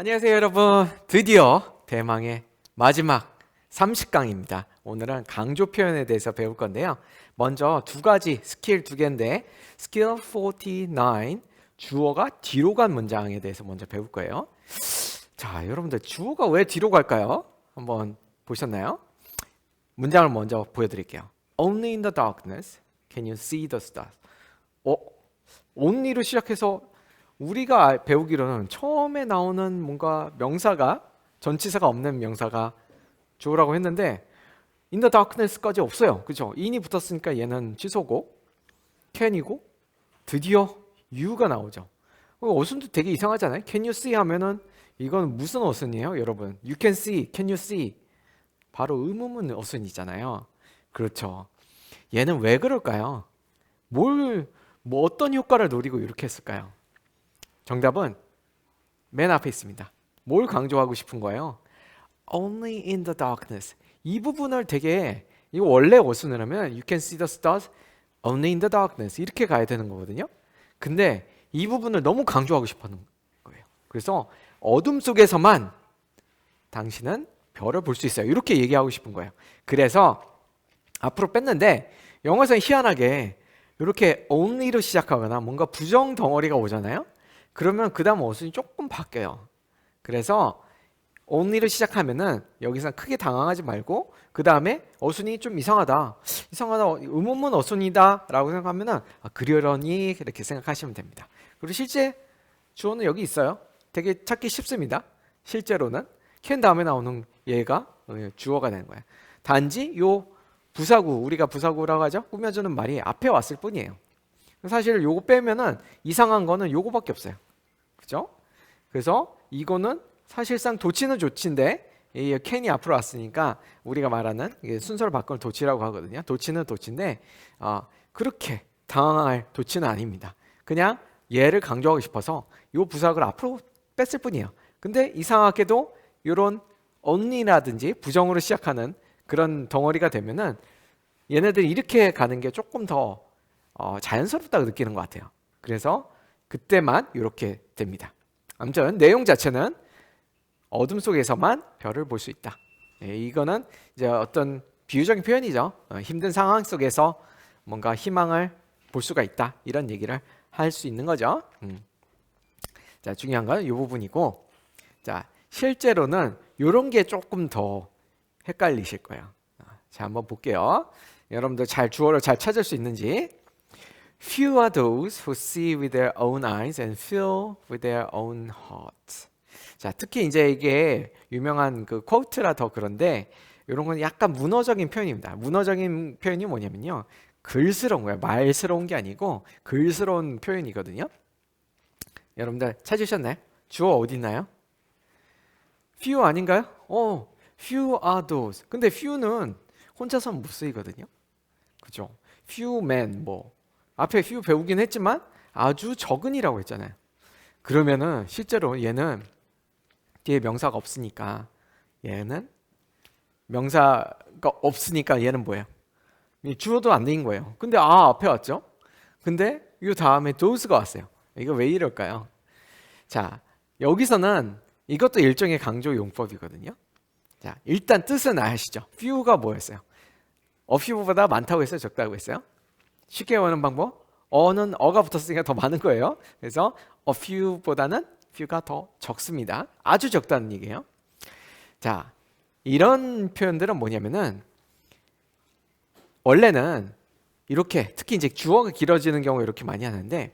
안녕하세요 여러분. 드디어 대망의 마지막 30강입니다. 오늘은 강조 표현에 대해서 배울 건데요. 먼저 두 가지 스킬 두 개인데 스킬 49 주어가 뒤로 간 문장에 대해서 먼저 배울 거예요. 자, 여러분들 주어가 왜 뒤로 갈까요? 한번 보셨나요? 문장을 먼저 보여드릴게요. Only in the darkness can you see the stars. only로 시작해서 우리가 배우기로는 처음에 나오는 뭔가 명사가 전치사가 없는 명사가 주어라고 했는데 in the darkness까지 없어요. 그죠? in이 붙었으니까 얘는 취소고 can이고 드디어 you가 나오죠. 어순도 되게 이상하잖아요. can you see 하면은 이건 무슨 어순이에요, 여러분? you can see, can you see? 바로 의문문 어순이잖아요. 그렇죠. 얘는 왜 그럴까요? 뭐 어떤 효과를 노리고 이렇게 했을까요? 정답은 맨 앞에 있습니다. 뭘 강조하고 싶은 거예요? Only in the darkness. 이 부분을 되게 이거 원래 어순을 하면 You can see the stars only in the darkness 이렇게 가야 되는 거거든요. 근데 이 부분을 너무 강조하고 싶어하는 거예요. 그래서 어둠 속에서만 당신은 별을 볼 수 있어요. 이렇게 얘기하고 싶은 거예요. 그래서 앞으로 뺐는데 영어에서는 희한하게 이렇게 only로 시작하거나 뭔가 부정 덩어리가 오잖아요. 그러면 그 다음 어순이 조금 바뀌어요. 그래서 only로 시작하면은 여기서 크게 당황하지 말고 그 다음에 어순이 좀 이상하다 의문문 어순이다 라고 생각하면은 그러려니 이렇게 생각하시면 됩니다. 그리고 실제 주어는 여기 있어요. 되게 찾기 쉽습니다. 실제로는 can 다음에 나오는 얘가 주어가 되는 거예요. 단지 요 부사구, 우리가 부사구라고 하죠. 꾸며주는 말이 앞에 왔을 뿐이에요. 사실 요거 빼면은 이상한 거는 요거밖에 없어요. 그죠? 그래서 이거는 사실상 도치는 조치인데 이 can이 앞으로 왔으니까 우리가 말하는 순서를 바꾸는 도치라고 하거든요. 도치는 도치인데 그렇게 당황할 도치는 아닙니다. 그냥 얘를 강조하고 싶어서 요 부사구를 앞으로 뺐을 뿐이에요. 근데 이상하게도 이런 only라든지 부정으로 시작하는 그런 덩어리가 되면은 얘네들이 이렇게 가는 게 조금 더 자연스럽다고 느끼는 것 같아요. 그래서 그때만 이렇게 됩니다. 아무튼 내용 자체는 어둠 속에서만 별을 볼 수 있다. 이거는 이제 어떤 비유적인 표현이죠. 힘든 상황 속에서 뭔가 희망을 볼 수가 있다. 이런 얘기를 할 수 있는 거죠. 자, 중요한 건 이 부분이고, 자, 실제로는 이런 게 조금 더 헷갈리실 거예요. 자, 한번 볼게요. 여러분들 주어를 잘 찾을 수 있는지. Few are those who see with their own eyes and feel with their own heart. 자, 특히 이제 이게 유명한 그 쿼트라 더 그런데 이런 건 약간 문어적인 표현입니다. 문어적인 표현이 뭐냐면요, 글스러운 거예요. 말스러운 게 아니고 글스러운 표현이거든요. 여러분들 찾으셨나요? 주어 어디 있나요? few 아닌가요? few are those. 근데 few는 혼자서는 못 쓰이거든요. 그죠? few men 앞에 few 배우긴 했지만 아주 적은이라고 했잖아요. 그러면은 실제로 얘는 뒤에 명사가 없으니까 얘는 명사가 없으니까 얘는 뭐예요? 주어도 안 되는 거예요. 근데 앞에 왔죠? 근데 이 다음에 those가 왔어요. 이거 왜 이럴까요? 자, 여기서는 이것도 일종의 강조 용법이거든요. 자, 일단 뜻은 아시죠? few가 뭐였어요? a few보다 많다고 했어요? 적다고 했어요? 쉽게 외우는 방법? 어는 어가 붙었으니까 더 많은 거예요. 그래서 a few보다는 few가 더 적습니다. 아주 적다는 얘기예요. 자, 이런 표현들은 뭐냐면은 원래는 이렇게 특히 이제 주어가 길어지는 경우 이렇게 많이 하는데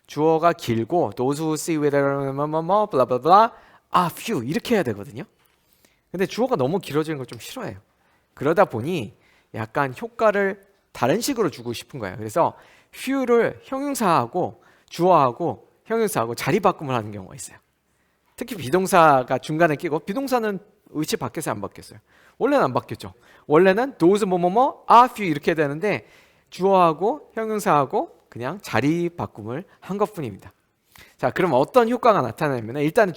주어가 길고 those who see with their blah blah blah few 이렇게 해야 되거든요. 근데 주어가 너무 길어지는 걸 좀 싫어해요. 그러다 보니 약간 효과를 다른 식으로 주고 싶은 거예요. 그래서 few를 형용사하고 주어하고 형용사하고 자리 바꿈을 하는 경우가 있어요. 특히 비동사가 중간에 끼고, 비동사는 의치 바뀌어서 안 바뀌었어요. 원래는 안 바뀌었죠. 원래는 those 뭐뭐뭐 few 이렇게 되는데 주어하고 형용사하고 그냥 자리 바꿈을 한 것뿐입니다. 자, 그럼 어떤 효과가 나타나냐면 일단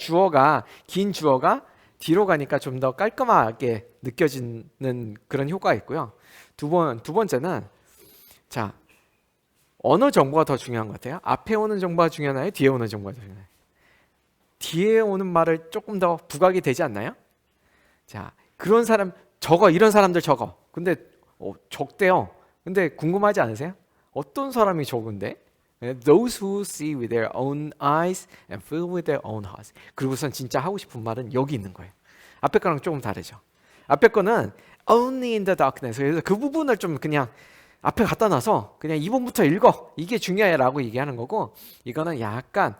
긴 주어가 뒤로 가니까 좀 더 깔끔하게 느껴지는 그런 효과가 있고요. 두 번째는 자, 어느 정보가 더 중요한 것 같아요? 앞에 오는 정보가 중요하나요? 뒤에 오는 정보가 중요하나요? 뒤에 오는 말을 조금 더 부각이 되지 않나요? 자, 그런 사람 적어, 이런 사람들 적어. 근데 적대요. 근데 궁금하지 않으세요? 어떤 사람이 적은데? Those who see with their own eyes and feel with their own hearts. 그리고선 진짜 하고 싶은 말은 여기 있는 거예요. 앞에 거랑 조금 다르죠. 앞에 거는 only in the darkness. 그래서 그 부분을 좀 그냥 앞에 갖다 놔서 그냥 2번부터 읽어. 이게 중요해라고 얘기하는 거고, 이거는 약간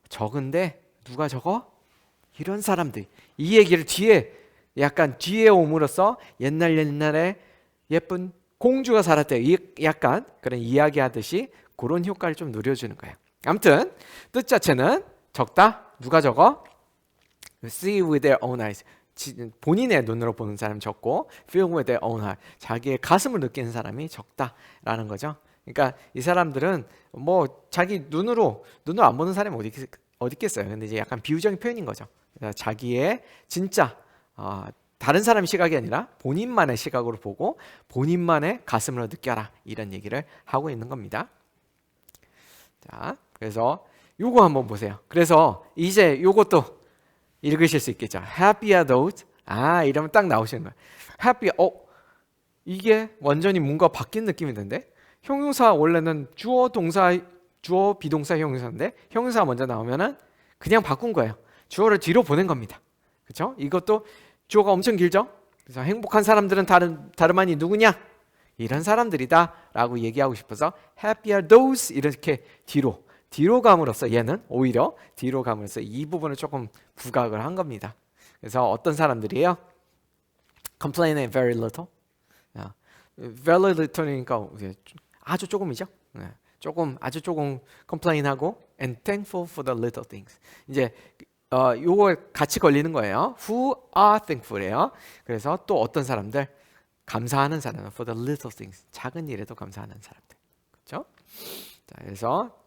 적은데 누가 적어? 이런 사람들. 이 얘기를 뒤에 약간 뒤에 옴으로써 옛날에 예쁜 공주가 살았대. 약간 그런 이야기 하듯이 그런 효과를 좀 누려주는 거예요. 아무튼 뜻 자체는 적다. 누가 적어? See with their own eyes. 본인의 눈으로 보는 사람이 적고 feel with their own heart. 자기의 가슴을 느끼는 사람이 적다라는 거죠. 그러니까 이 사람들은 뭐 자기 눈으로 안 보는 사람이 어디 있겠어요. 근데 이제 약간 비유적인 표현인 거죠. 그러니까 자기의 진짜 다른 사람의 시각이 아니라 본인만의 시각으로 보고 본인만의 가슴으로 느껴라, 이런 얘기를 하고 있는 겁니다. 자, 그래서 요거 한번 보세요. 그래서 이제 요것도 읽으실 수 있겠죠. Happy are those. 이러면 딱 나오시는 거예요. Happy. 이게 완전히 뭔가 바뀐 느낌이 드는데, 형용사 원래는 주어 비동사 형용사인데 형용사 먼저 나오면은 그냥 바꾼 거예요. 주어를 뒤로 보낸 겁니다. 그렇죠? 이것도 주어가 엄청 길죠. 그래서 행복한 사람들은 다름 아니 누구냐? 이런 사람들이다라고 얘기하고 싶어서 Happy are those 이렇게 뒤로 감으로써, 얘는 오히려 뒤로 감으로써 이 부분을 조금 부각을 한 겁니다. 그래서 어떤 사람들이에요? Complaining very little. Very littl이니까 아주 조금이죠. 아주 조금 complain하고 and thankful for the little things. 이제 요거 같이 걸리는 거예요. Who are thankful이에요. 그래서 또 어떤 사람들? 감사하는 사람, for the little things. 작은 일에도 감사하는 사람들. 그렇죠? 자, 그래서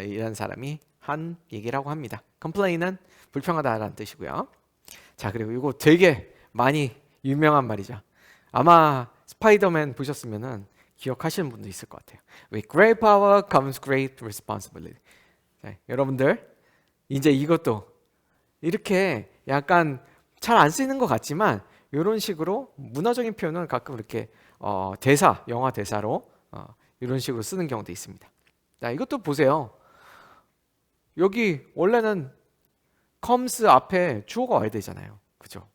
이런 사람이 한 얘기라고 합니다. complain은 불평하다라는 뜻이고요. 자, 그리고 이거 되게 많이 유명한 말이죠. 아마 스파이더맨 보셨으면은 기억하시는 분도 있을 것 같아요. With great power comes great responsibility. 자, 여러분들 이제 이것도 이렇게 약간 잘 안 쓰이는 것 같지만 이런 식으로 문화적인 표현은 가끔 이렇게 영화 대사로 이런 식으로 쓰는 경우도 있습니다. 자, 이것도 보세요. 여기 원래는 comes 앞에 주어가 와야 되잖아요. 그죠?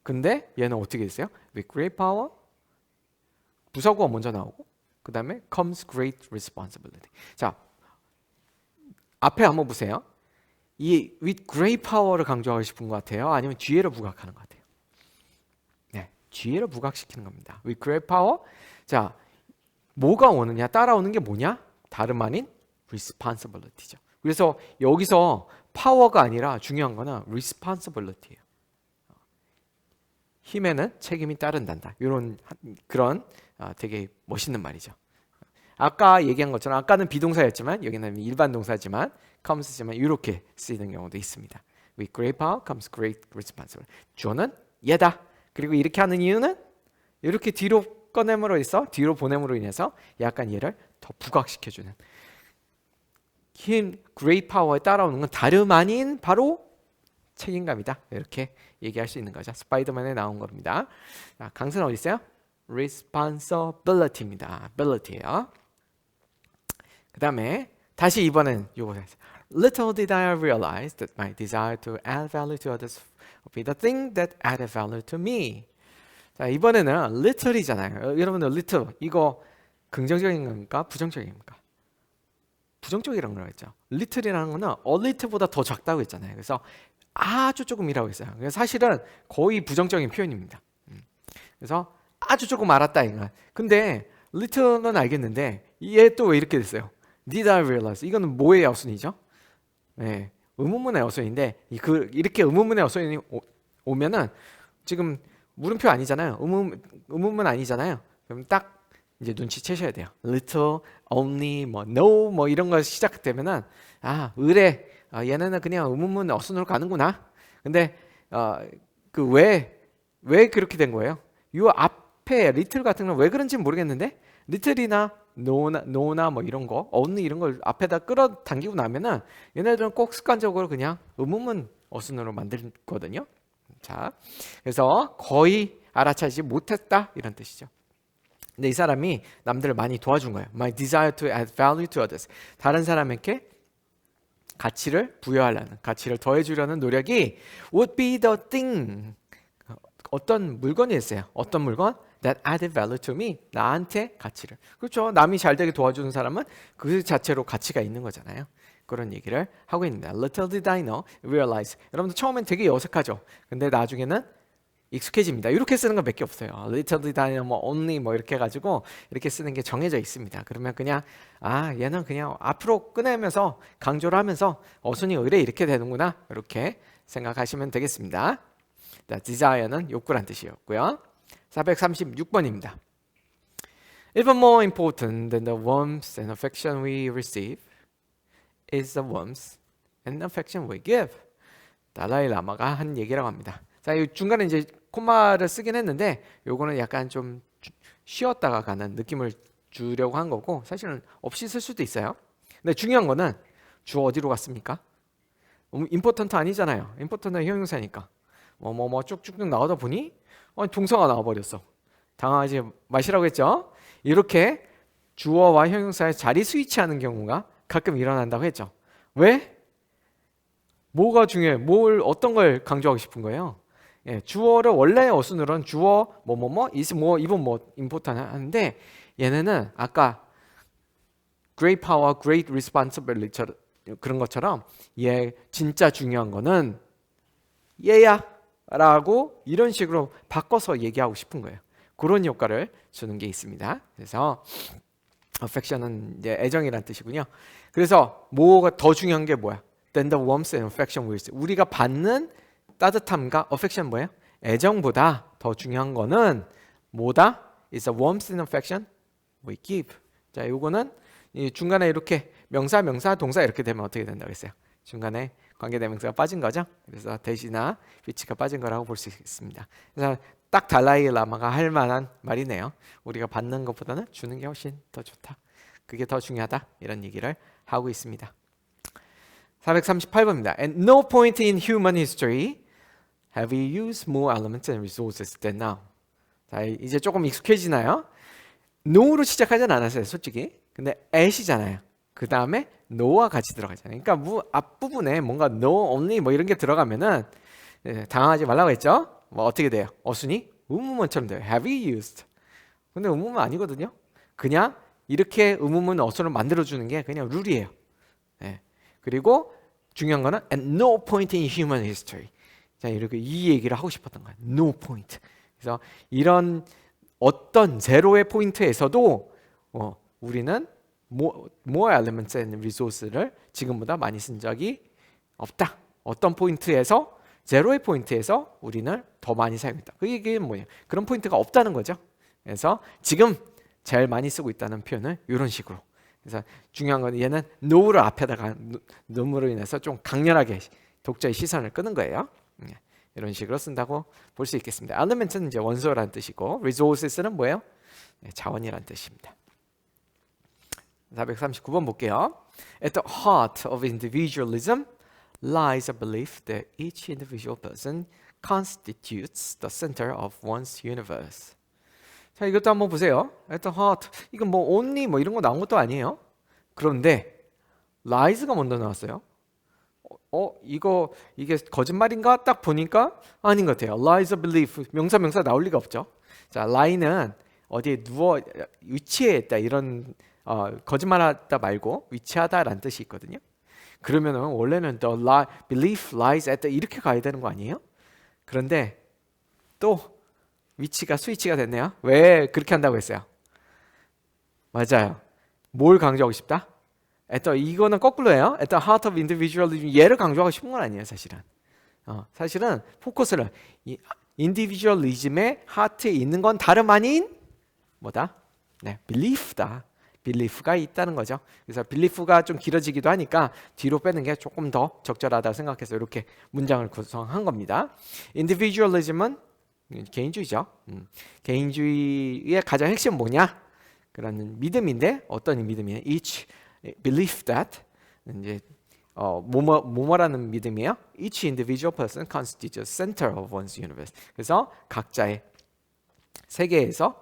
근데 얘는 어떻게 됐어요? With great power 부사구가 먼저 나오고 그 다음에 comes great responsibility. 자, 앞에 한번 보세요. 이 with great power를 강조하고 싶은 것 같아요? 아니면 뒤에를 부각하는 것 같아요? 네, 뒤에를 부각시키는 겁니다. with great power. 자, 뭐가 오느냐? 따라오는 게 뭐냐? 다름 아닌 responsibility죠. 그래서 여기서 파워가 아니라 중요한 거는 responsibility예요. 힘에는 책임이 따른단다. 이런 그런 되게 멋있는 말이죠. 아까 얘기한 것처럼 아까는 비동사였지만 여기는 일반 동사지만 comes지만 이렇게 쓰이는 경우도 있습니다. With great power comes great responsibility. 주어는 얘다. 그리고 이렇게 하는 이유는 이렇게 뒤로 뒤로 보냄으로 인해서 약간 얘를 더 부각시켜주는 힘, great power에 따라오는 건 다름 아닌 바로 책임감이다. 이렇게 얘기할 수 있는 거죠. 스파이더맨에 나온 겁니다. 자, 강세는 어디 있어요? responsibility입니다. ability예요. 그 다음에 다시 이번엔 요거 Little did I realize that my desire to add value to others would be the thing that added value to me. 자, 이번에는 little이잖아요. 여러분들 little 이거 긍정적인 겁니까? 부정적입니까? 부정적이라는 걸 했죠. little이라는 거는 a little보다 더 작다고 했잖아요. 그래서 아주 조금이라고 했어요. 그래서 사실은 거의 부정적인 표현입니다. 그래서 아주 조금 알았다 이거. 근데 little는 알겠는데 얘 또 왜 이렇게 됐어요? Did I realize? 이거는 뭐의 어순이죠? 네, 의문문의 어순인데 이렇게 의문문의 어순이 오면은 지금 물음표 아니잖아요. 의문문 아니잖아요. 그럼 딱 이제 눈치채셔야 돼요. Little, only, no, 이런 거 시작되면은 의뢰. 얘네는 그냥 의문문 어순으로 가는구나. 근데 왜 그렇게 된 거예요? 이 앞에 little 같은 건 왜 그런지 모르겠는데 little이나 no나 뭐 이런 거, only 이런 걸 앞에다 끌어당기고 나면은 얘네들은 꼭 습관적으로 그냥 의문문 어순으로 만들거든요. 자, 그래서 거의 알아차리지 못했다 이런 뜻이죠. 근데 이 사람이 남들을 많이 도와준 거예요. My desire to add value to others. 다른 사람에게 가치를 부여하려는, 가치를 더해주려는 노력이 would be the thing. 어떤 물건이 있어요. 어떤 물건? That added value to me. 나한테 가치를. 그렇죠. 남이 잘 되게 도와주는 사람은 그 자체로 가치가 있는 거잖아요. 그런 얘기를 하고 있습니다. Little did I know, realize. 여러분들 처음엔 되게 어색하죠. 근데 나중에는 익숙해집니다. 이렇게 쓰는 거 몇 개 없어요. Little did I know, 뭐 only 뭐 이렇게 해가지고 이렇게 쓰는 게 정해져 있습니다. 그러면 그냥 얘는 그냥 앞으로 꺼내면서 강조를 하면서 어순이 의뢰 이렇게 되는구나 이렇게 생각하시면 되겠습니다. desire는 욕구란 뜻이었고요. 436번입니다. Even more important than the warmth and affection we receive is the warmth and affection we give. 달라이 라마가 한 얘기라고 합니다. 자, 이 중간에 이제 콤마를 쓰긴 했는데 요거는 약간 좀 쉬었다가 가는 느낌을 주려고 한 거고 사실은 없이 쓸 수도 있어요. 근데 중요한 거는 주 어디로 갔습니까? 임포턴트 아니잖아요. 임포턴트는 형용사니까. 쭉쭉쭉 나오다 보니 동사가 나와버렸어. 당황하지 마시라고 했죠. 이렇게 주어와 형용사의 자리 스위치하는 경우가 가끔 일어난다고 했죠. 왜? 뭐가 중요해? 어떤 걸 강조하고 싶은 거예요? 예, 주어를 원래 어순으로는 주어 is more, even more important 하는데 얘네는 아까 great power, great responsibility 그런 것처럼 얘 진짜 중요한 거는 얘야 라고 이런 식으로 바꿔서 얘기하고 싶은 거예요. 그런 효과를 주는 게 있습니다. 그래서 affection은 이제 애정이란 뜻이군요. 그래서 뭐가 더 중요한 게 뭐야? Then the warmth and affection we receive. 우리가 받는 따뜻함과 affection 뭐예요? 애정보다 더 중요한 거는 뭐다? It's the warmth and affection we give. 자, 요거는 이 중간에 이렇게 명사, 동사 이렇게 되면 어떻게 된다고 했어요? 중간에 관계대명사가 빠진 거죠. 그래서 대시나 위치가 빠진 거라고 볼 수 있습니다. 그래서 딱 달라이 라마가 할 만한 말이네요. 우리가 받는 것보다는 주는 게 훨씬 더 좋다. 그게 더 중요하다. 이런 얘기를 하고 있습니다. 438번입니다. At no point in human history have we used more elements and resources than now. 자, 이제 조금 익숙해지나요? no로 시작하진 않았어요, 솔직히. 근데 at이잖아요. 그 다음에 no와 같이 들어가잖아요. 그러니까 앞부분에 뭔가 no, only 뭐 이런 게 들어가면은 당황하지 말라고 했죠. 뭐 어떻게 돼요? 어순이 의문문처럼 돼요. Have you used? 근데 의문문 아니거든요. 그냥 이렇게 의문문 어순을 만들어주는 게 그냥 룰이에요. 네. 그리고 중요한 거는 at no point in human history. 자, 이렇게 이 얘기를 하고 싶었던 거예요. No point. 그래서 이런 어떤 제로의 포인트에서도 우리는 more elements and resource를 지금보다 많이 쓴 적이 없다. 어떤 포인트에서 제로의 포인트에서 우리는 더 많이 사용했다. 그 얘기는 뭐예요? 그런 포인트가 없다는 거죠. 그래서 지금 제일 많이 쓰고 있다는 표현을 이런 식으로. 그래서 중요한 건 얘는 no를 앞에다가 no으로 인해서 좀 강렬하게 독자의 시선을 끄는 거예요. 이런 식으로 쓴다고 볼 수 있겠습니다. element는 이제 원소라는 뜻이고 resources는 뭐예요? 자원이라는 뜻입니다. 439번 볼게요. At the heart of individualism lies a belief that each individual person constitutes the center of one's universe. 자, 이것도 한번 보세요. At the heart. 이건 뭐 only 뭐 이런 거 나온 것도 아니에요. 그런데 lies가 먼저 나왔어요. 이게 거짓말인가? 딱 보니까 아닌 것 같아요. lies a belief. 명사 나올 리가 없죠. 자, lie는 어디에 위치해 있다 이런 거짓말하다 말고 위치하다라는 뜻이 있거든요. 그러면은 원래는 the belief lies at the 이렇게 가야 되는 거 아니에요? 그런데 또 위치가 스위치가 됐네요. 왜 그렇게 한다고 했어요? 맞아요. 뭘 강조하고 싶다? 이거는 거꾸로예요. At the heart of individualism 얘를 강조하고 싶은 건 아니에요, 사실은. 사실은 포커스를 인디비주얼리즘의 하트에 있는 건 다름 아닌 뭐다? 네, belief다. belief가 있다는 거죠. 그래서 belief가 좀 길어지기도 하니까 뒤로 빼는 게 조금 더 적절하다고 생각해서 이렇게 문장을 구성한 겁니다. individualism은 개인주의죠. 개인주의의 가장 핵심 뭐냐? 그런 믿음인데 어떤 믿음이에요? Each believe that 이제 뭐뭐라는 믿음이에요. Each individual person constitutes a center of one's universe. 그래서 각자의 세계에서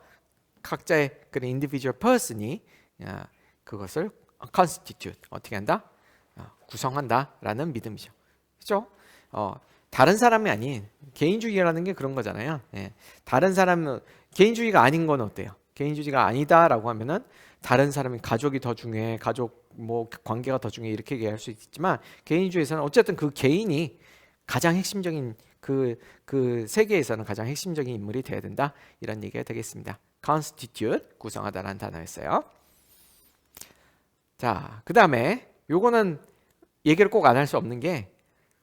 각자의 그런 individual person이 그것을 constitute 어떻게 한다? 구성한다라는 믿음이죠. 그렇죠? 다른 사람이 아닌 개인주의라는 게 그런 거잖아요. 예. 다른 사람 개인주의가 아닌 건 어때요? 개인주의가 아니다라고 하면은 다른 사람이 가족이 더 중요해, 가족 뭐 관계가 더 중요해 이렇게 얘기할 수 있지만 개인주의에서는 어쨌든 그 개인이 가장 핵심적인 그 세계에서는 가장 핵심적인 인물이 돼야 된다 이런 얘기가 되겠습니다. constitute 구성하다라는 단어였어요. 자, 그 다음에 요거는 얘기를 꼭 안 할 수 없는 게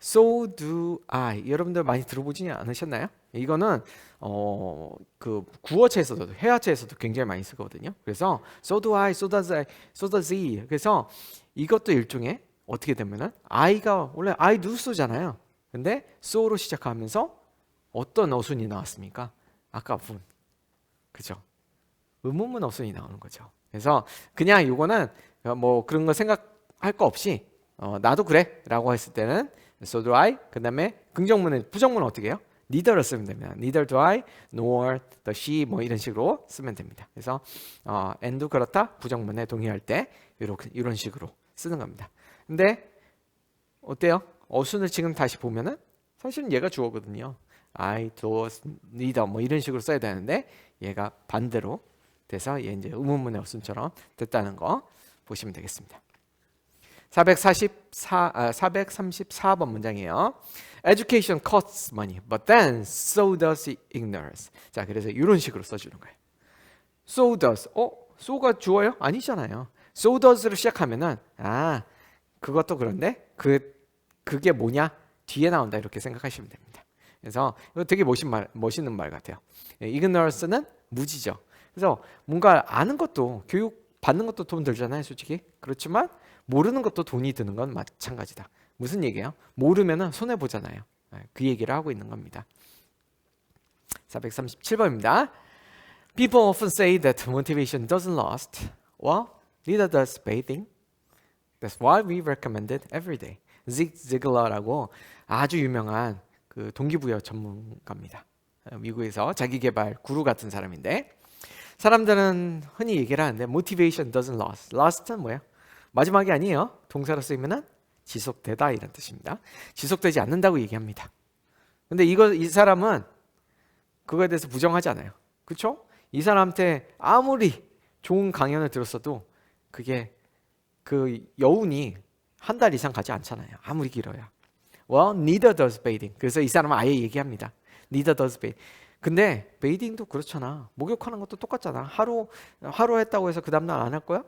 so do I. 여러분들 많이 들어보지 않으셨나요? 이거는 그 구어체에서도 회화체에서도 굉장히 많이 쓰거든요. 그래서 so do I, so does I, so does he. 그래서 이것도 일종의 어떻게 되면은 I가 원래 I do so잖아요. 근데 so로 시작하면서 어떤 어순이 나왔습니까? 아까 분. 그죠? 의문문 어순이 나오는 거죠. 그래서 그냥 이거는 뭐 그런 거 생각할 거 없이 나도 그래 라고 했을 때는 so do I 그 다음에 긍정문은 부정문은 어떻게 해요? neither를 쓰면 됩니다. neither do I nor does she 뭐 이런 식으로 쓰면 됩니다. 그래서 and도 그렇다 부정문에 동의할 때 이런 식으로 쓰는 겁니다. 근데 어때요? 어순을 지금 다시 보면은 사실은 얘가 주어거든요. I, does, neither 뭐 이런 식으로 써야 되는데 얘가 반대로 돼서 얘 이제 의문문의 어순처럼 됐다는 거 보시면 되겠습니다. 434번 문장이에요. Education costs money, but then so does ignorance. 자, 그래서 이런 식으로 써주는 거예요. So does. so가 주어요? 아니잖아요. So does로 시작하면은 그것도 그런데 그게 뭐냐? 뒤에 나온다 이렇게 생각하시면 됩니다. 그래서 이거 되게 멋있는 말 같아요. ignorance는 무지죠. 그래서 뭔가 아는 것도 교육 받는 것도 돈 들잖아요, 솔직히. 그렇지만 모르는 것도 돈이 드는 건 마찬가지다. 무슨 얘기예요? 모르면은 손해 보잖아요. 그 얘기를 하고 있는 겁니다. 437번입니다. People often say that motivation doesn't last. Well, neither does bathing. That's why we recommend it every day. Zig Ziglar라고 아주 유명한 그 동기부여 전문가입니다. 미국에서 자기계발 구루 같은 사람인데 사람들은 흔히 얘기를 하는데 motivation doesn't last. last는 뭐예요? 마지막이 아니에요. 동사로 쓰이면은 지속되다 이런 뜻입니다. 지속되지 않는다고 얘기합니다. 근데 이 사람은 그거에 대해서 부정하지 않아요. 그렇죠? 이 사람한테 아무리 좋은 강연을 들었어도 그게 그 여운이 한 달 이상 가지 않잖아요. 아무리 길어야. Well, neither does bathing. 그래서 이 사람은 아예 얘기합니다. Neither does bathing. 근데 베이딩도 그렇잖아. 목욕하는 것도 똑같잖아. 하루 했다고 해서 그 다음날 안 할 거야?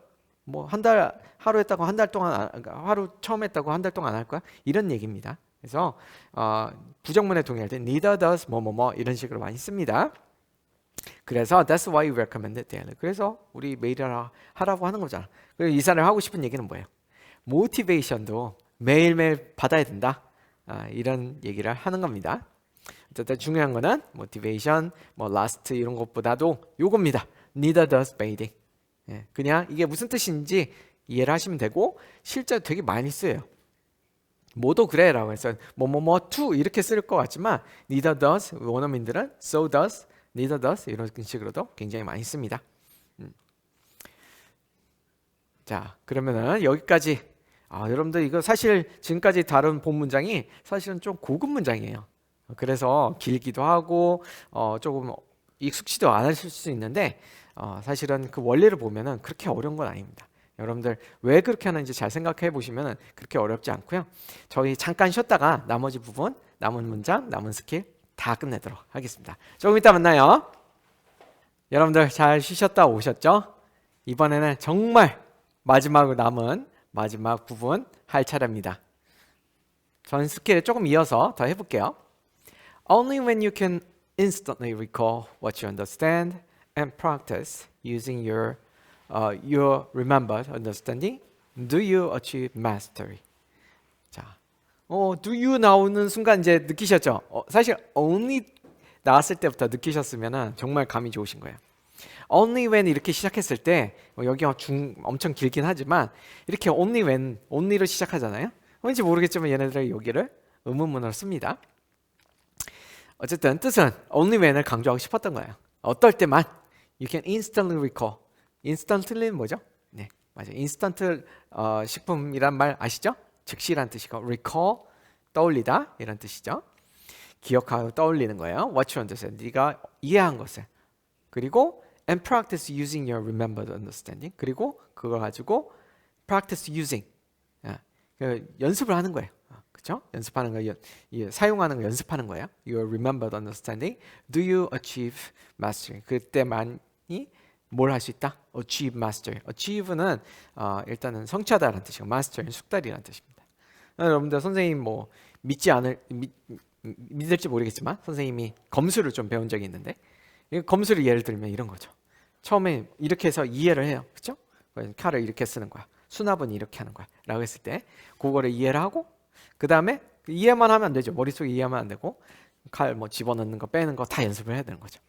뭐 하루 했다고 한 달 동안 하루 처음 했다고 한 달 동안 안 할 거야? 이런 얘기입니다. 그래서 부정문에 동의할 때 neither does 뭐뭐뭐 이런 식으로 많이 씁니다. 그래서 that's why we recommend it daily. 그래서 우리 매일 하라고 하는 거잖아. 그리고 이 사람이 하고 싶은 얘기는 뭐예요? 모티베이션도 매일매일 받아야 된다. 이런 얘기를 하는 겁니다. 어쨌든 중요한 거는 motivation, 뭐 last 이런 것보다도 요겁니다. neither does bathing. 그냥 이게 무슨 뜻인지 이해를 하시면 되고 실제 되게 많이 쓰여요. 뭐도 그래라고 해서 뭐뭐뭐 to 이렇게 쓸 것 같지만 neither does 원어민들은 so does, neither does 이런 식으로도 굉장히 많이 씁니다. 자, 그러면은 여기까지. 여러분들 이거 사실 지금까지 다룬 본 문장이 사실은 좀 고급 문장이에요. 그래서 길기도 하고 조금 익숙지도 않으실 수 있는데 사실은 그 원리를 보면은 그렇게 어려운 건 아닙니다. 여러분들 왜 그렇게 하는지 잘 생각해 보시면은 그렇게 어렵지 않고요. 저희 잠깐 쉬었다가 나머지 부분, 남은 문장, 남은 스킬 다 끝내도록 하겠습니다. 조금 이따 만나요. 여러분들 잘 쉬셨다 오셨죠? 이번에는 정말 마지막 남은 마지막 부분 할 차례입니다. 전 스킬을 조금 이어서 더 해볼게요. Only when you can instantly recall what you understand and practice using your remembered understanding do you achieve mastery. 자, do you 나오는 순간 이제 느끼셨죠? 사실 only 나왔을 때부터 느끼셨으면 정말 감이 좋으신 거예요. only when 이렇게 시작했을 때 여기가 엄청 길긴 하지만 이렇게 only when, only로 시작하잖아요. 왠지 모르겠지만 얘네들이 여기를 의문문으로 씁니다. 어쨌든 뜻은 only when을 강조하고 싶었던 거예요. 어떨 때만 you can instantly recall. instantly는 뭐죠? 네, 맞아요. instant 식품이란 말 아시죠? 즉시란 뜻이고 recall 떠올리다 이런 뜻이죠. 기억하고 떠올리는 거예요. What you understand. 네가 이해한 것을. 그리고 and practice using your remembered understanding. 그리고 그걸 가지고 practice using. 연습을 하는 거예요. 그렇죠? 연습하는 거, 사용하는 거 연습하는 거예요. Your remembered understanding. Do you achieve mastery? 그때만이 뭘 할 수 있다? Achieve mastery. Achieve는 일단은 성취하다라는 뜻이고 mastery는 숙달이라는 뜻입니다. 여러분들 선생님 뭐 믿을지 모르겠지만 선생님이 검수를 좀 배운 적이 있는데 검수를 예를 들면 이런 거죠. 처음에 이렇게 해서 이해를 해요. 그렇죠? 칼을 이렇게 쓰는 거야. 수납은 이렇게 하는 거야. 라고 했을 때 그거를 이해를 하고 그 다음에 이해만 하면 안 되죠. 머릿속에 이해하면 안 되고 칼 뭐 집어넣는 거 빼는 거 다 연습을 해야 되는 거죠.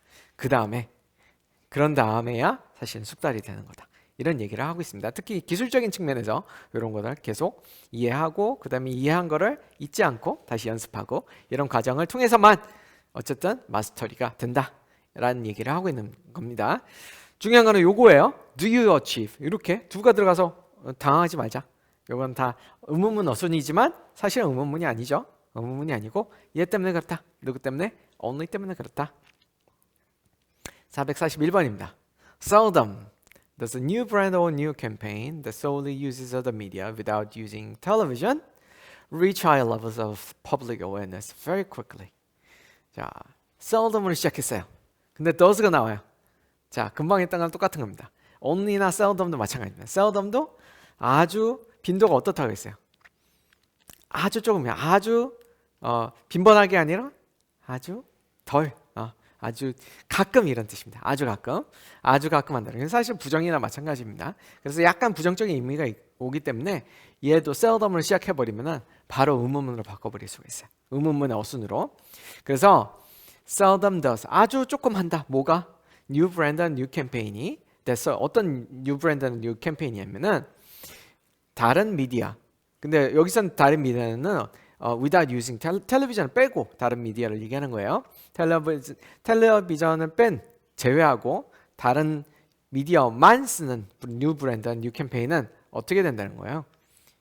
그런 다음에야 사실은 숙달이 되는 거다. 이런 얘기를 하고 있습니다. 특히 기술적인 측면에서 이런 거를 계속 이해하고 그 다음에 이해한 거를 잊지 않고 다시 연습하고 이런 과정을 통해서만 어쨌든 마스터리가 된다라는 얘기를 하고 있는 겁니다. 중요한 거는 요거예요. Do you achieve? 이렇게 두가 들어가서 당황하지 말자. 이건 다 의문문 어순이지만 사실은 의문문이 아니죠. 의문문이 아니고 얘 때문에 그렇다. 누구 때문에? only 때문에 그렇다. 441번입니다. Seldom does a new brand or new campaign that solely uses other media without using television reach high levels of public awareness very quickly. 자, seldom으로 시작했어요. 근데 does가 나와요. 자, 금방 했던 거랑 똑같은 겁니다. only나 seldom도 마찬가지입니다. seldom도 아주 빈도가 어떻다고 했어요? 아주 조금이야. 아주 빈번하게 아니라 아주 덜. 아주 가끔 이런 뜻입니다. 아주 가끔 한다는 건 사실 부정이나 마찬가지입니다. 그래서 약간 부정적인 의미가 오기 때문에 얘도 seldom으로 시작해버리면 바로 의문문으로 바꿔버릴 수가 있어요. 의문문의 어순으로. 그래서 seldom does 아주 조금 한다. 뭐가? new brand, new campaign이 됐어. 어떤 new brand, new campaign이냐면은 다른 미디어. 근데 여기서는 다른 미디어는 without using 텔레비전을 빼고 다른 미디어를 얘기하는 거예요. 텔레비전을 제외하고 다른 미디어만 쓰는 뉴 브랜드, 뉴 캠페인은 어떻게 된다는 거예요?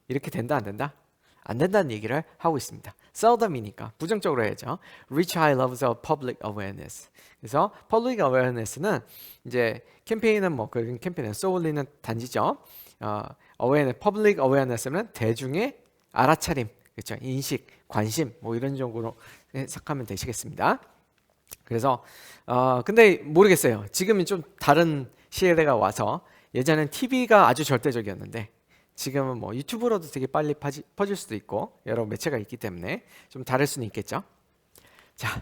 이렇게 된다 안 된다? 안 된다는 얘기를 하고 있습니다. seldom이니까 부정적으로 해야죠. reach high levels of public awareness. 그래서 public awareness는 이제 캠페인은 뭐 그 캠페인은 solely는 단지죠. awareness, public awareness는 대중의 알아차림, 그렇죠? 인식, 관심, 뭐 이런 정도로 해석하면 되시겠습니다. 그래서 근데 모르겠어요. 지금은 좀 다른 시대가 와서 예전엔 TV가 아주 절대적이었는데 지금은 뭐 유튜브로도 되게 빨리 퍼질 수도 있고 여러 매체가 있기 때문에 좀 다를 수는 있겠죠. 자,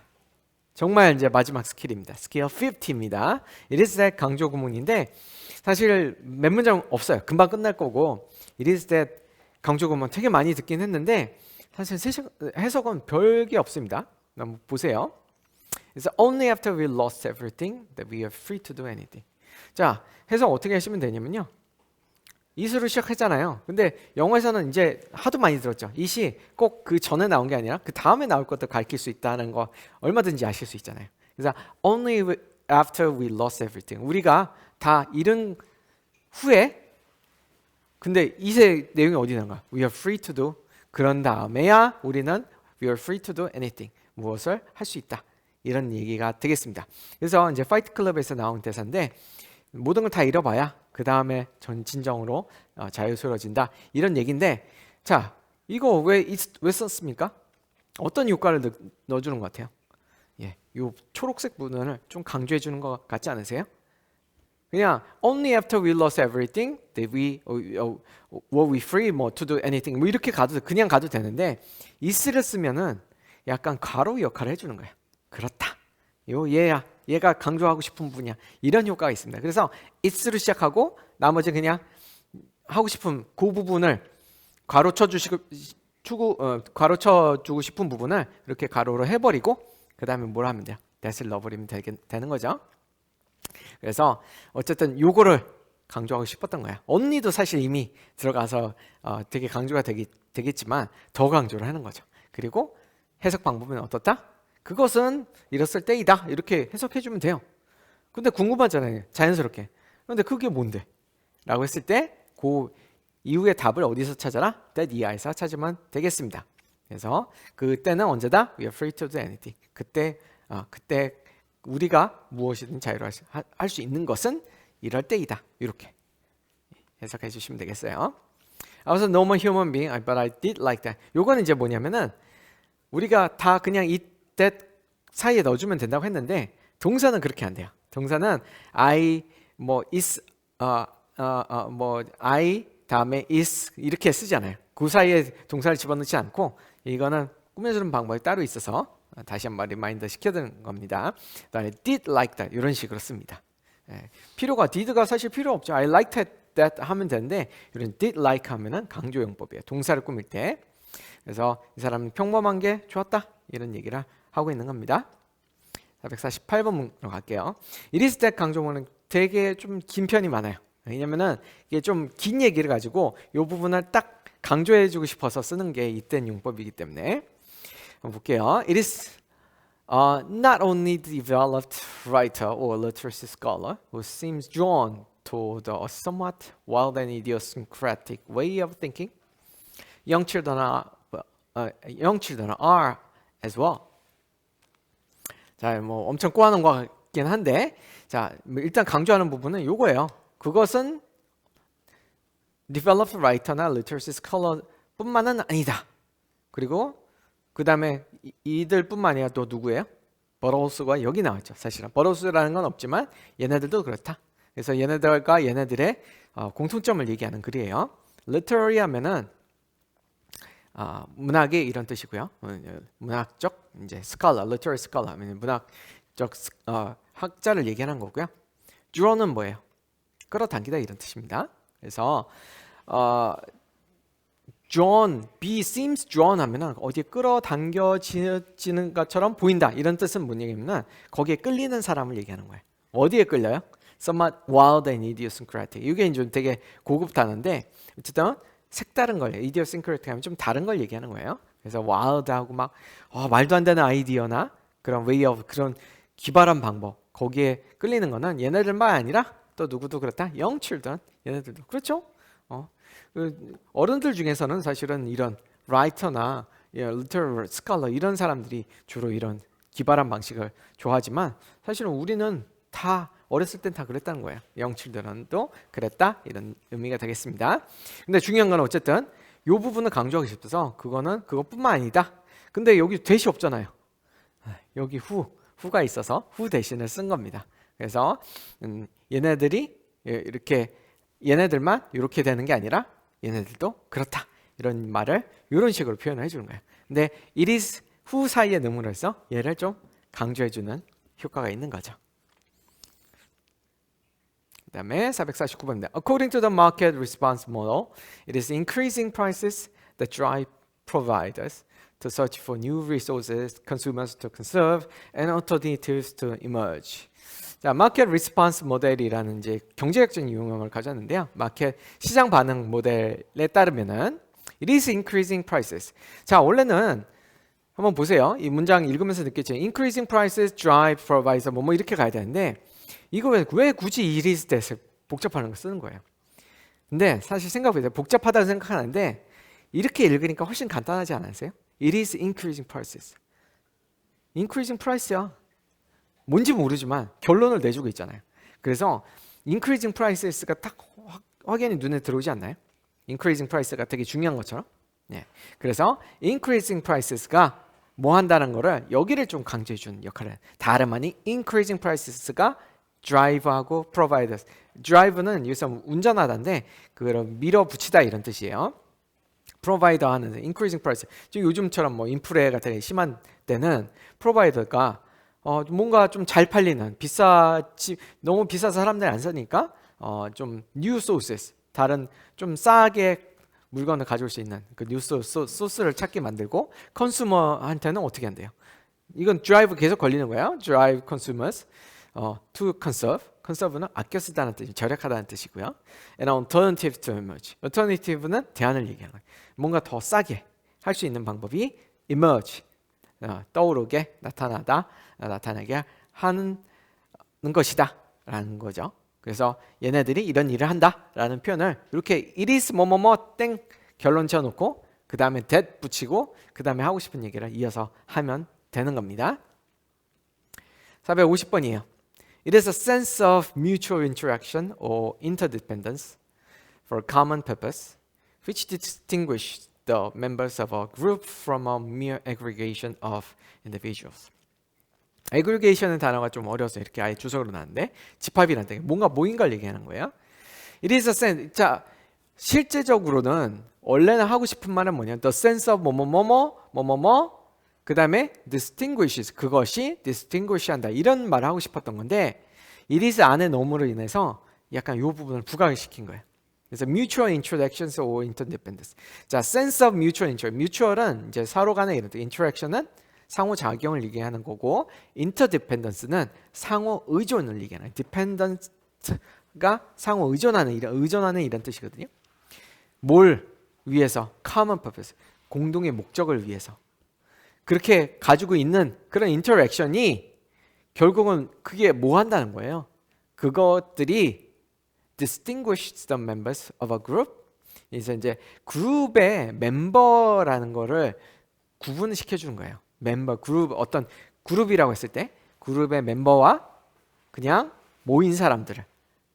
정말 이제 마지막 스킬입니다. 스킬 50입니다. It is that 강조 구문인데 사실 몇 문장 없어요. 금방 끝날 거고 It is that 강조 구문 되게 많이 듣긴 했는데 사실 해석은 별게 없습니다. 한번 보세요. It's only after we lost everything that we are free to do anything. 자, 해석 어떻게 하시면 되냐면요. 이수로 시작했잖아요. 근데 영어에서는 이제 하도 많이 들었죠. 이시 꼭 그 전에 나온 게 아니라 그 다음에 나올 것도 가르칠 수 있다는 거 얼마든지 아실 수 있잖아요. 그래서 only after we lost everything. 우리가 다 잃은 후에 근데 이세 내용이 어디 있는가? We are free to do. 그런 다음에야 우리는 we are free to do anything. 무엇을 할 수 있다. 이런 얘기가 되겠습니다. 그래서 이제 파이트 클럽에서 나온 대사인데 모든 걸 다 잃어봐야 그 다음에 진정으로 자유스러워진다. 이런 얘기인데 자 이거 왜 썼습니까? 어떤 효과를 넣어주는 것 같아요? 예, 이 초록색 부분을 좀 강조해 주는 것 같지 않으세요? 그냥 only after we lost everything that we were we free more to do anything 뭐 이렇게 그냥 가도 되는데 is를 쓰면은 약간 가로 역할을 해주는 거예요. 그렇다. 얘가 강조하고 싶은 부분이야. 이런 효과가 있습니다. 그래서 it's로 시작하고 나머지 그냥 하고 싶은 그 부분을 가로쳐 주고 싶은 부분을 이렇게 가로로 해버리고 그 다음에 뭘 하면 돼요? that을 넣어버리면 되는 거죠. 그래서 어쨌든 요거를 강조하고 싶었던 거야. only도 사실 이미 들어가서 되게 강조가 되겠지만 더 강조를 하는 거죠. 그리고 해석 방법은 어떻다? 그것은 이랬을 때이다. 이렇게 해석해 주면 돼요. 근데 궁금하잖아요. 자연스럽게. 근데 그게 뭔데? 라고 했을 때 그 이후의 답을 어디서 찾아라? that 이하에서 찾으면 되겠습니다. 그래서 그때는 언제다? We are free to do anything. 그때 우리가 무엇이든 자유로 할 수 있는 것은 이럴 때이다. 이렇게 해석해 주시면 되겠어요. I was a normal human being, but I did like that. 요거는 이제 뭐냐면은 우리가 다 그냥 이 that 사이에 넣어주면 된다고 했는데 동사는 그렇게 안 돼요. 동사는 I 뭐 is 뭐 I 다음에 is 이렇게 쓰잖아요. 그 사이에 동사를 집어넣지 않고 이거는 꾸며주는 방법이 따로 있어서 다시 한번 리마인드 시켜드는 겁니다. 그다음에 did like that 이런 식으로 씁니다. 필요가 did가 사실 필요 없죠. I liked that 하면 되는데 이런 did like 하면은 강조 용법이에요. 동사를 꾸밀 때. 그래서 이 사람은 평범한 게 좋았다 이런 얘기를 하고 있는 겁니다. 448번으로 갈게요. It is that 강조문은 되게 좀 긴 편이 많아요. 왜냐면은 이게 좀 긴 얘기를 가지고 이 부분을 딱 강조해주고 싶어서 쓰는 게 이땐 용법이기 때문에 한번 볼게요. It is not only the developed writer or literacy scholar who seems drawn toward a somewhat wild and idiosyncratic way of thinking. Young children are as well. 자, 뭐 엄청 꼬아놓은 것 같긴 한데, 자 일단 강조하는 부분은 요거예요. 그것은 developed writer나 literacy scholar뿐만은 아니다. 그리고 그 다음에 이들뿐만 아니라 또 누구예요? 버러우스가 여기 나왔죠. 사실은 버러우스라는 건 없지만 얘네들도 그렇다. 그래서 얘네들과 얘네들의 공통점을 얘기하는 글이에요. literary 하면은 문학의 이런 뜻이고요. 문학적 이제 scholar, literary scholar 하면 문학적 학자를 얘기하는 거고요. draw는 뭐예요? 끌어당기다 이런 뜻입니다. 그래서 drawn, be seems drawn 하면은 어디에 끌어당겨지는 것처럼 보인다 이런 뜻은 뭔 얘기냐면 거기에 끌리는 사람을 얘기하는 거예요. 어디에 끌려요? Somewhat wild and idiosyncratic. 이게 이제 되게 고급 단어인데 어쨌든 색다른 걸, idiosyncratic 하면 좀 다른 걸 얘기하는 거예요. 그래서 wild하고 막 말도 안 되는 아이디어나 그런 way of 그런 기발한 방법 거기에 끌리는 거는 얘네들만 아니라 또 누구도 그렇다. young children 얘네들도 그렇죠. 어른들 중에서는 사실은 이런 writer나 literary scholar 이런 사람들이 주로 이런 기발한 방식을 좋아하지만 사실은 우리는 다 어렸을 땐 다 그랬다는 거예요. young children도 그랬다 이런 의미가 되겠습니다. 근데 중요한 건 어쨌든 이 부분을 강조하고 싶어서 그거는 그것뿐만 아니다. 근데 여기 대시 없잖아요. 여기 who가 있어서 who 대신을 쓴 겁니다. 그래서 얘네들이 이렇게 얘네들만 이렇게 되는 게 아니라 얘네들도 그렇다 이런 말을 이런 식으로 표현을 해주는 거예요. 근데 it is who 사이에 넣음으로써 얘를 좀 강조해주는 효과가 있는 거죠. 그 다음에 449번입니다. According to the market response model, it is increasing prices that drive providers to search for new resources, consumers to conserve, and alternatives to emerge. 자, 마켓 리스폰스 모델이라는 이제 경제학적인 유형을 가졌는데요. 마켓 시장 반응 모델에 따르면은 it is increasing prices. 자, 원래는 한번 보세요. 이 문장 읽으면서 느꼈죠. increasing prices drive provider 뭐 이렇게 가야 되는데 이거 왜 굳이 it is that을 복잡하는 거 쓰는 거예요. 근데 사실 생각보다 복잡하다고 생각하는데 이렇게 읽으니까 훨씬 간단하지 않으세요? It is increasing prices. increasing price야. 뭔지 모르지만 결론을 내주고 있잖아요. 그래서 increasing prices가 딱 확연히 눈에 들어오지 않나요? increasing price가 되게 중요한 것처럼. 네. 그래서 increasing prices가 뭐 한다는 거를 여기를 좀 강조해 주는 역할을 다름 아닌 increasing prices가 drive하고 providers. drive는 여기서 운전하다인데 그걸 밀어붙이다 이런 뜻이에요. provider 하는 increasing price. 지금 요즘처럼 뭐 인플레가 되게 심한 때는 provider가 뭔가 좀 잘 팔리는 너무 비싸서 사람들이 안 사니까 좀 new sources 다른 좀 싸게 물건을 가져올 수 있는 그 뉴 소스를 찾게 만들고 컨슈머한테는 어떻게 한대요? 이건 drive 계속 걸리는 거예요. drive consumers to conserve. conserve는 아껴 쓰다는 뜻이 절약하다는 뜻이고요. And alternative to emerge. alternative는 대안을 얘기하는 거예요. 뭔가 더 싸게 할 수 있는 방법이 emerge. 떠오르게 나타나게 하는 것이다 라는 거죠. 그래서 얘네들이 이런 일을 한다 라는 표현을 이렇게 it is 뭐뭐뭐 땡 결론 지어놓고 그 다음에 that 붙이고 그 다음에 하고 싶은 얘기를 이어서 하면 되는 겁니다. 450번이에요. It is a sense of mutual interaction or interdependence for a common purpose which distinguishes the members of a group from a mere aggregation of individuals. aggregation은 단어가 좀 어려워서 이렇게 아예 주석으로 나왔는데 집합이라는 뜻, 뭔가 모인 걸 얘기하는 거예요. It is a sense. 자, 실제적으로는 원래는 하고 싶은 말은 뭐냐? The sense of 뭐뭐뭐뭐 그 다음에 distinguishes, 그것이 distinguish 한다 이런 말을 하고 싶었던 건데 it is 안에 너무로 인해서 약간 이 부분을 부각을 시킨 거예요. 그래서 mutual interactions or interdependence. 자, sense of mutual interest. mutual은 이제 서로 간의 이런 뜻, interaction은 상호작용을 얘기하는 거고 interdependence는 상호 의존을 얘기하는, dependence가 상호 의존하는 이런 뜻이거든요. 뭘 위해서? common purpose, 공동의 목적을 위해서. 그렇게 가지고 있는 그런 인터랙션이 결국은 그게 뭐 한다는 거예요? 그것들이 distinguish the members of a group. 그래서 이제 그룹의 멤버라는 거를 구분시켜 주는 거예요. 멤버, 그룹, 어떤 그룹이라고 했을 때 그룹의 멤버와 그냥 모인 사람들을.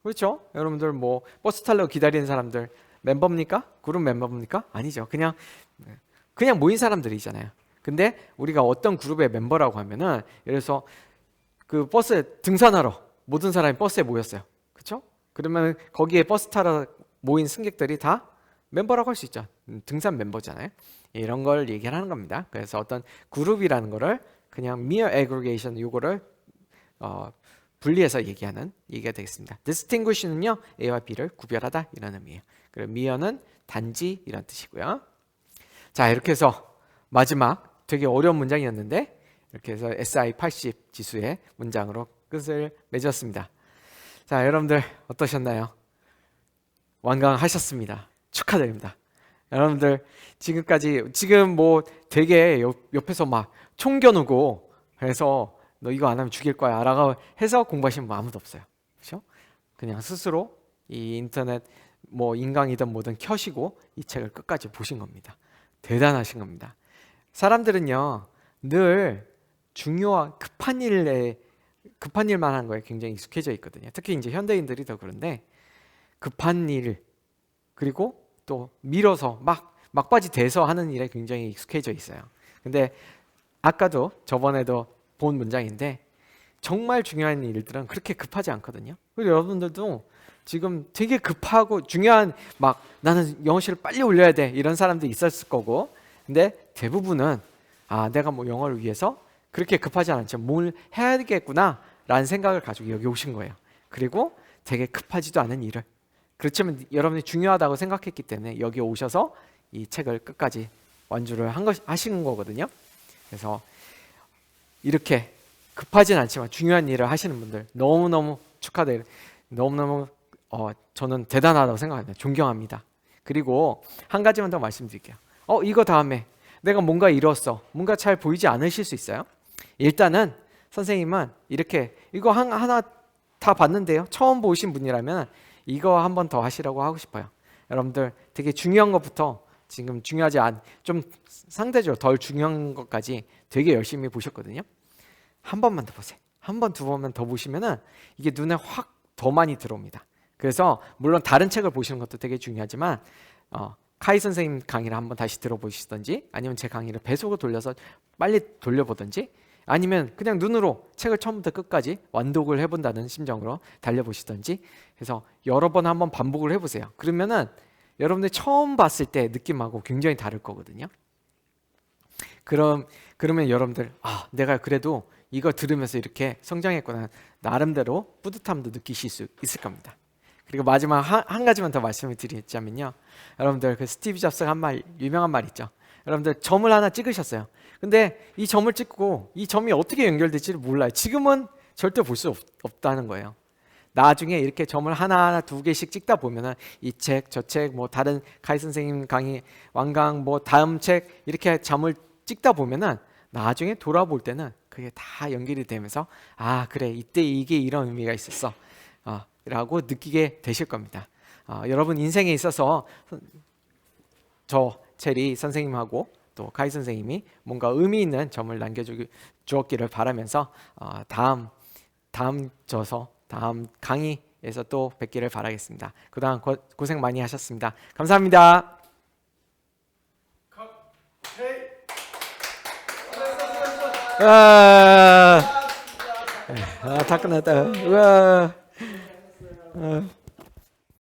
그렇죠? 여러분들 뭐 버스 타려고 기다리는 사람들 멤버입니까? 그룹 멤버입니까? 아니죠. 그냥 모인 사람들이잖아요. 근데 우리가 어떤 그룹의 멤버라고 하면은 예를 들어서 그 버스에 등산하러 모든 사람이 버스에 모였어요. 그렇죠? 그러면 거기에 버스 타러 모인 승객들이 다 멤버라고 할 수 있죠. 등산 멤버잖아요. 이런 걸 얘기하는 겁니다. 그래서 어떤 그룹이라는 거를 그냥 mere aggregation 요거를 분리해서 얘기하는 얘기가 되겠습니다. distinguish는요 A와 B를 구별하다 이런 의미예요. 그리고 mere는 단지 이런 뜻이고요. 자, 이렇게 해서 마지막 되게 어려운 문장이었는데 이렇게 해서 SI 80 지수의 문장으로 끝을 맺었습니다. 자, 여러분들 어떠셨나요? 완강하셨습니다. 축하드립니다. 여러분들 지금 뭐 되게 옆에서 막 총겨누고 해서 너 이거 안 하면 죽일 거야 라고 해서 공부하시는 분 아무도 없어요. 그렇죠? 그냥 스스로 이 인터넷 뭐 인강이든 뭐든 켜시고 이 책을 끝까지 보신 겁니다. 대단하신 겁니다. 사람들은요 늘 중요한 급한 일만 하는 거에 굉장히 익숙해져 있거든요. 특히 이제 현대인들이 더 그런데 급한 일 그리고 또 밀어서 막바지 대서 하는 일에 굉장히 익숙해져 있어요. 근데 아까도 저번에도 본 문장인데 정말 중요한 일들은 그렇게 급하지 않거든요. 그리고 여러분들도 지금 되게 급하고 중요한 막 나는 영어실을 빨리 올려야 돼 이런 사람도 있었을 거고 근데 대부분은 내가 뭐 영어를 위해서 그렇게 급하지 않지만 뭘 해야겠구나 라는 생각을 가지고 여기 오신 거예요. 그리고 되게 급하지도 않은 일을 그렇지만 여러분이 중요하다고 생각했기 때문에 여기 오셔서 이 책을 끝까지 완주를 하신 거거든요. 그래서 이렇게 급하진 않지만 중요한 일을 하시는 분들 너무너무 축하드려요. 너무너무 저는 대단하다고 생각합니다. 존경합니다. 그리고 한 가지만 더 말씀드릴게요. 이거 다음에 내가 뭔가 이뤘어. 뭔가 잘 보이지 않으실 수 있어요. 일단은 선생님은 이렇게 이거 하나 다 봤는데요. 처음 보신 분이라면 이거 한 번 더 하시라고 하고 싶어요. 여러분들 되게 중요한 것부터 지금 중요하지 좀 상대적으로 덜 중요한 것까지 되게 열심히 보셨거든요. 한 번만 더 보세요. 한 번, 두 번만 더 보시면은 이게 눈에 확 더 많이 들어옵니다. 그래서 물론 다른 책을 보시는 것도 되게 중요하지만 카이 선생님 강의를 한번 다시 들어보시든지 아니면 제 강의를 배속으로 돌려서 빨리 돌려보든지 아니면 그냥 눈으로 책을 처음부터 끝까지 완독을 해본다는 심정으로 달려보시든지 해서 여러 번 한번 반복을 해보세요. 그러면은 여러분들 처음 봤을 때 느낌하고 굉장히 다를 거거든요. 그러면 여러분들 내가 그래도 이거 들으면서 이렇게 성장했구나 나름대로 뿌듯함도 느끼실 수 있을 겁니다. 그리고 마지막 한 가지만 더 말씀을 드리자면요. 여러분들 그 스티브 잡스가 한 말 유명한 말 있죠. 여러분들 점을 하나 찍으셨어요. 근데 이 점을 찍고 이 점이 어떻게 연결될지를 몰라요. 지금은 절대 볼 수 없다는 거예요. 나중에 이렇게 점을 하나하나 두 개씩 찍다 보면은 이 책, 저 책, 뭐 다른 카이 선생님 강의, 완강, 뭐 다음 책 이렇게 점을 찍다 보면은 나중에 돌아볼 때는 그게 다 연결이 되면서 아 그래 이때 이게 이런 의미가 있었어 라고 느끼게 되실 겁니다. 여러분 인생에 있어서 저 체리 선생님하고 또 카이 선생님이 뭔가 의미 있는 점을 남겨주었기를 바라면서 다음 저서 다음 강의에서 또 뵙기를 바라겠습니다. 그동안 고생 많이 하셨습니다. 감사합니다. 다 끝났다. 우와.